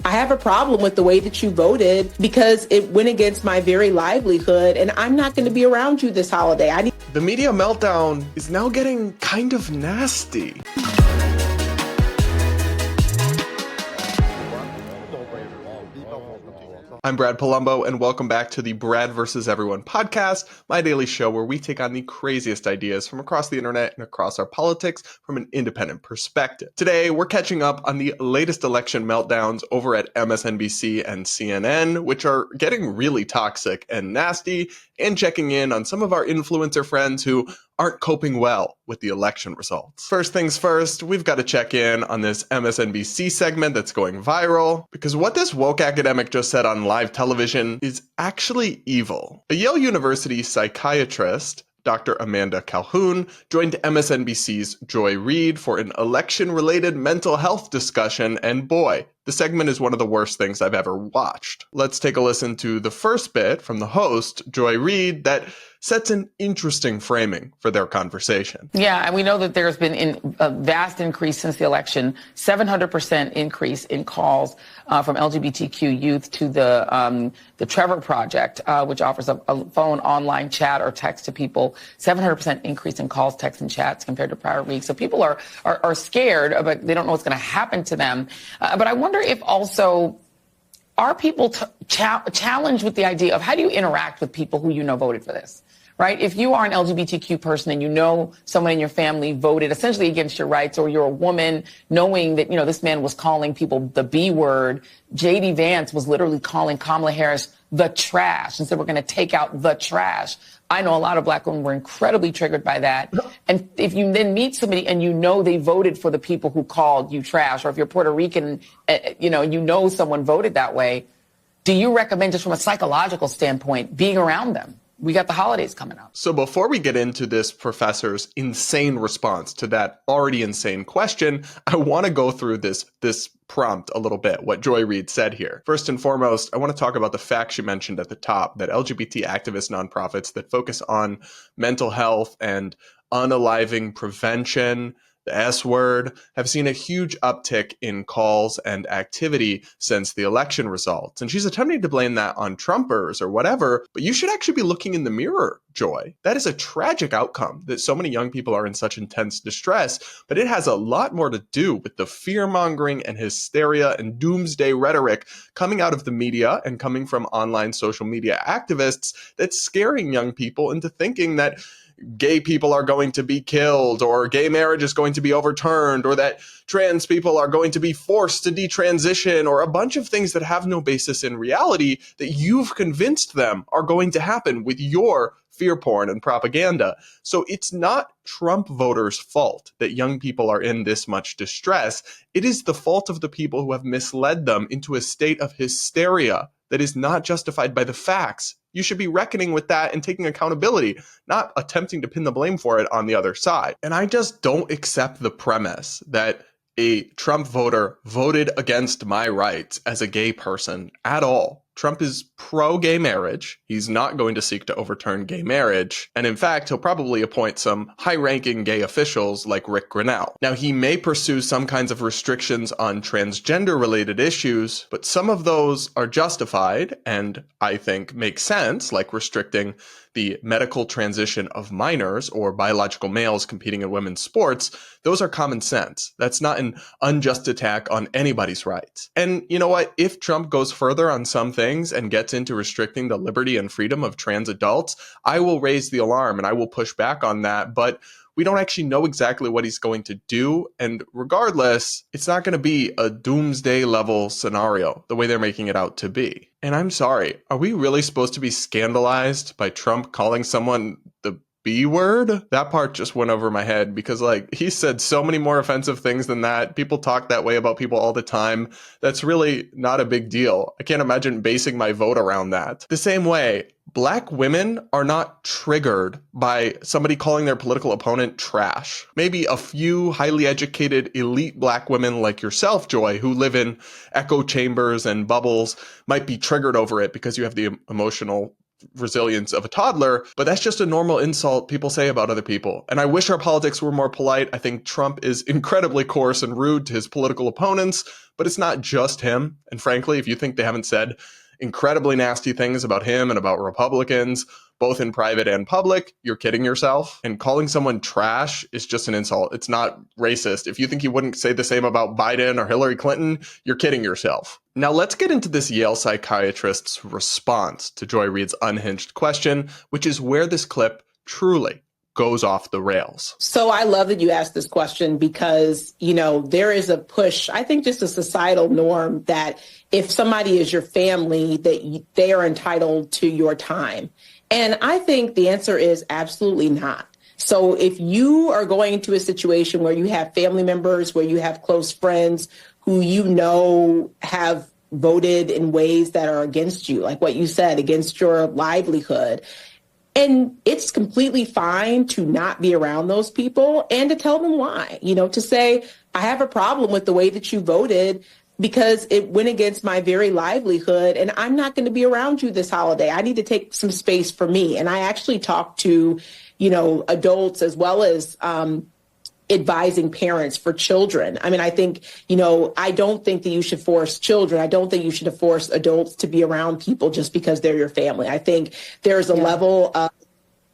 I have a problem with the way that you voted because it went against my very livelihood, and I'm not going to be around you this holiday. The media meltdown is now getting kind of nasty. I'm Brad Polumbo, and welcome back to the Brad vs. Everyone podcast, my daily show where we take on the craziest ideas from across the internet and across our politics from an independent perspective. Today, we're catching up on the latest election meltdowns over at MSNBC and CNN, which are getting really toxic and nasty, and checking in on some of our influencer friends who aren't coping well with the election results. First things first, we've got to check in on this MSNBC segment that's going viral, because what this woke academic just said on live television is actually evil. A Yale University psychiatrist, Dr. Amanda Calhoun, joined MSNBC's Joy Reid for an election-related mental health discussion, and boy, the segment is one of the worst things I've ever watched. Let's take a listen to the first bit from the host, Joy Reid, that sets an interesting framing for their conversation. Yeah, and we know that there's been a vast increase since the election, 700% increase in calls from LGBTQ youth to the Trevor Project, which offers a phone, online chat, or text to people. 700% increase in calls, texts, and chats compared to prior weeks. So people are scared, but they don't know what's going to happen to them. But I wonder if also, are people challenged with the idea of how do you interact with people who you know voted for this? Right? If you are an LGBTQ person and you know someone in your family voted essentially against your rights, or you're a woman knowing that, this man was calling people the B word, J.D. Vance was literally calling Kamala Harris the trash and said, we're going to take out the trash. I know a lot of black women were incredibly triggered by that. And if you then meet somebody and you know they voted for the people who called you trash, or if you're Puerto Rican, you know someone voted that way, do you recommend, just from a psychological standpoint, being around them? We got the holidays coming up. So before we get into this professor's insane response to that already insane question, I want to go through this prompt a little bit, what Joy Reid said here. First and foremost, I want to talk about the fact she mentioned at the top, that LGBT activist nonprofits that focus on mental health and unaliving prevention, the S word, have seen a huge uptick in calls and activity since the election results. And she's attempting to blame that on Trumpers or whatever, but you should actually be looking in the mirror, Joy. That is a tragic outcome, that so many young people are in such intense distress, but it has a lot more to do with the fear-mongering and hysteria and doomsday rhetoric coming out of the media and coming from online social media activists that's scaring young people into thinking that gay people are going to be killed, or gay marriage is going to be overturned, or that trans people are going to be forced to detransition, or a bunch of things that have no basis in reality that you've convinced them are going to happen with your fear porn and propaganda. So it's not Trump voters' fault that young people are in this much distress. It is the fault of the people who have misled them into a state of hysteria that is not justified by the facts. You should be reckoning with that and taking accountability, not attempting to pin the blame for it on the other side. And I just don't accept the premise that a Trump voter voted against my rights as a gay person at all. Trump is pro-gay marriage. He's not going to seek to overturn gay marriage. And in fact, he'll probably appoint some high-ranking gay officials like Rick Grinnell. Now, he may pursue some kinds of restrictions on transgender-related issues, but some of those are justified and I think make sense, like restricting the medical transition of minors or biological males competing in women's sports. Those are common sense. That's not an unjust attack on anybody's rights. And you know what? If Trump goes further on some things and gets into restricting the liberty and freedom of trans adults, I will raise the alarm and I will push back on that. But we don't actually know exactly what he's going to do. And regardless, it's not going to be a doomsday level scenario the way they're making it out to be. And I'm sorry, are we really supposed to be scandalized by Trump calling someone the B word? That part just went over my head because he said so many more offensive things than that. People talk that way about people all the time. That's really not a big deal. I can't imagine basing my vote around that. The same way, Black women are not triggered by somebody calling their political opponent trash. Maybe a few highly educated elite Black women like yourself, Joy, who live in echo chambers and bubbles, might be triggered over it because you have the emotional resilience of a toddler, but that's just a normal insult people say about other people. And I wish our politics were more polite. I think Trump is incredibly coarse and rude to his political opponents, but it's not just him. And frankly, if you think they haven't said incredibly nasty things about him and about Republicans, both in private and public, you're kidding yourself. And calling someone trash is just an insult. It's not racist. If you think he wouldn't say the same about Biden or Hillary Clinton, you're kidding yourself. Now let's get into this Yale psychiatrist's response to Joy Reid's unhinged question, which is where this clip truly goes off the rails. So I love that you asked this question because, there is a push, I think just a societal norm that if somebody is your family, that they are entitled to your time. And I think the answer is absolutely not. So if you are going into a situation where you have family members, where you have close friends who have voted in ways that are against you, like what you said, against your livelihood, and it's completely fine to not be around those people and to tell them why, to say, I have a problem with the way that you voted because it went against my very livelihood and I'm not going to be around you this holiday. I need to take some space for me. And I actually talked to, adults as well as advising parents for children. I mean, I think, I don't think that you should force children. I don't think you should force adults to be around people just because they're your family. I think there's a level of,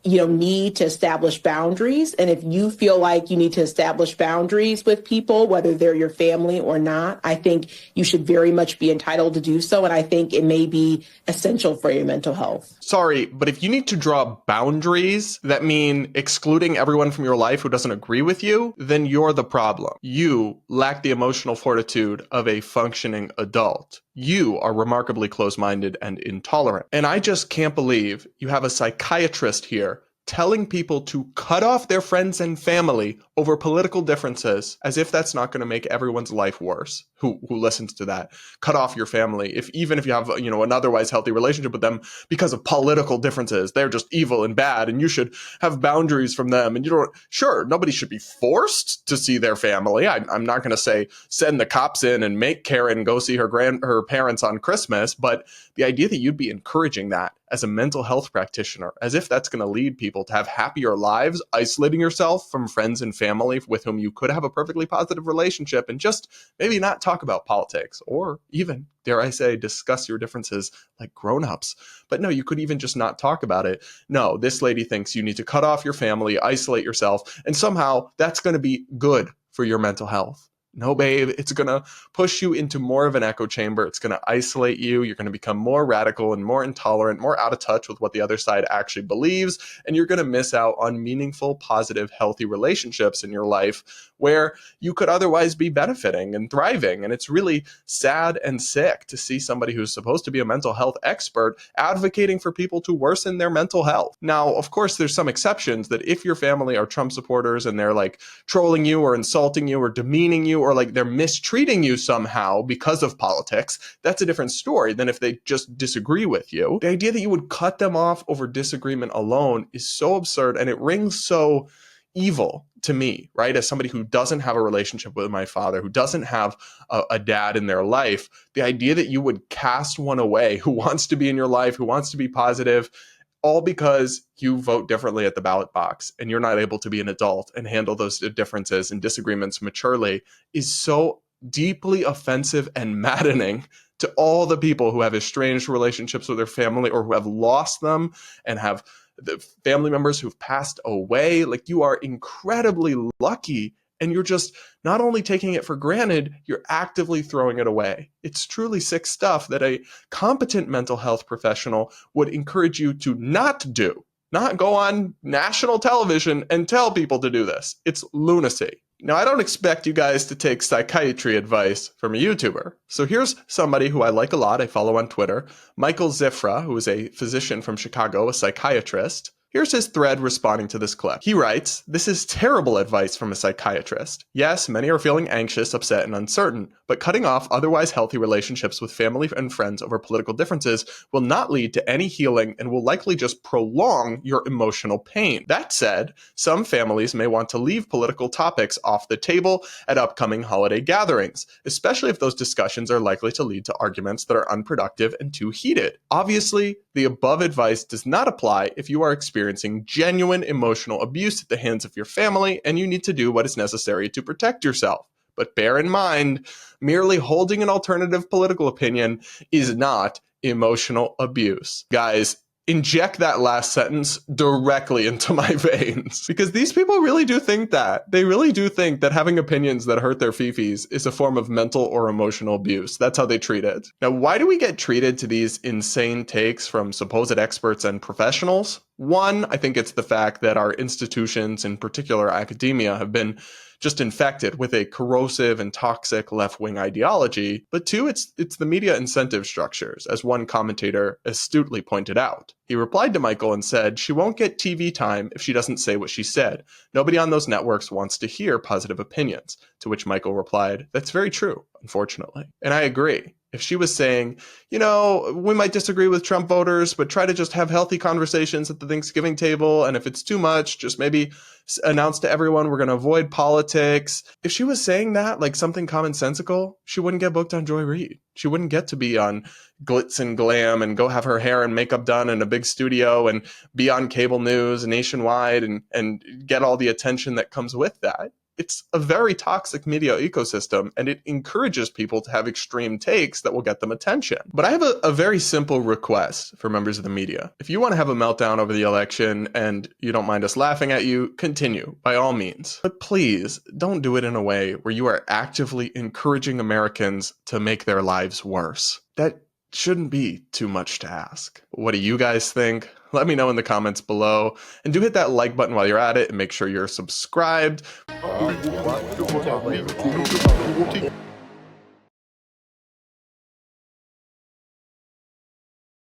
need to establish boundaries. And if you feel like you need to establish boundaries with people, whether they're your family or not, I think you should very much be entitled to do so. And I think it may be essential for your mental health. Sorry, but if you need to draw boundaries that mean excluding everyone from your life who doesn't agree with you, then you're the problem. You lack the emotional fortitude of a functioning adult. You are remarkably close-minded and intolerant. And I just can't believe you have a psychiatrist here telling people to cut off their friends and family over political differences as if that's not going to make everyone's life worse who listens to that. Cut off your family, even if you have an otherwise healthy relationship with them because of political differences. They're just evil and bad and you should have boundaries from them. And sure, nobody should be forced to see their family. I'm not going to say send the cops in and make Karen go see her parents on Christmas, but the idea that you'd be encouraging that as a mental health practitioner, as if that's going to lead people to have happier lives, isolating yourself from friends and family with whom you could have a perfectly positive relationship and just maybe not talk about politics or even, dare I say, discuss your differences like grown-ups. But no, you could even just not talk about it. No, this lady thinks you need to cut off your family, isolate yourself, and somehow that's going to be good for your mental health. No, babe, it's going to push you into more of an echo chamber. It's going to isolate you. You're going to become more radical and more intolerant, more out of touch with what the other side actually believes. And you're going to miss out on meaningful, positive, healthy relationships in your life where you could otherwise be benefiting and thriving. And it's really sad and sick to see somebody who's supposed to be a mental health expert advocating for people to worsen their mental health. Now, of course, there's some exceptions that if your family are Trump supporters and they're like trolling you or insulting you or demeaning you, or like they're mistreating you somehow because of politics, that's a different story than if they just disagree with you. The idea that you would cut them off over disagreement alone is so absurd, and it rings so evil to me, right? As somebody who doesn't have a relationship with my father, who doesn't have a dad in their life, the idea that you would cast one away who wants to be in your life, who wants to be positive, all because you vote differently at the ballot box and you're not able to be an adult and handle those differences and disagreements maturely is so deeply offensive and maddening to all the people who have estranged relationships with their family or who have lost them and have the family members who've passed away. Like, you are incredibly lucky. And you're just not only taking it for granted, you're actively throwing it away. It's truly sick stuff that a competent mental health professional would encourage you to not do, not go on national television and tell people to do this. It's lunacy. Now, I don't expect you guys to take psychiatry advice from a YouTuber. So here's somebody who I like a lot. I follow on Twitter, Michael Zifra, who is a physician from Chicago, a psychiatrist. Here's his thread responding to this clip. He writes, "This is terrible advice from a psychiatrist. Yes, many are feeling anxious, upset, and uncertain, but cutting off otherwise healthy relationships with family and friends over political differences will not lead to any healing and will likely just prolong your emotional pain. That said, some families may want to leave political topics off the table at upcoming holiday gatherings, especially if those discussions are likely to lead to arguments that are unproductive and too heated. Obviously, the above advice does not apply if you are experiencing genuine emotional abuse at the hands of your family and you need to do what is necessary to protect yourself. But bear in mind, merely holding an alternative political opinion is not emotional abuse." Guys, inject that last sentence directly into my veins, because these people really do think that. They really do think that having opinions that hurt their fifis is a form of mental or emotional abuse. That's how they treat it. Now, why do we get treated to these insane takes from supposed experts and professionals? One, I think it's the fact that our institutions, in particular academia, have been just infected with a corrosive and toxic left-wing ideology. But two, it's the media incentive structures, as one commentator astutely pointed out. He replied to Michael and said, "She won't get TV time if she doesn't say what she said. Nobody on those networks wants to hear positive opinions." To which Michael replied, "That's very true, unfortunately." And I agree. If she was saying, we might disagree with Trump voters, but try to just have healthy conversations at the Thanksgiving table, and if it's too much, just maybe announce to everyone we're going to avoid politics. If she was saying that, like something commonsensical, she wouldn't get booked on Joy Reid. She wouldn't get to be on glitz and glam and go have her hair and makeup done in a big studio and be on cable news nationwide and get all the attention that comes with that. It's a very toxic media ecosystem, and it encourages people to have extreme takes that will get them attention. But I have a very simple request for members of the media. If you want to have a meltdown over the election and you don't mind us laughing at you, continue, by all means. But please, don't do it in a way where you are actively encouraging Americans to make their lives worse. That shouldn't be too much to ask. What do you guys think? Let me know in the comments below. And do hit that like button while you're at it and make sure you're subscribed.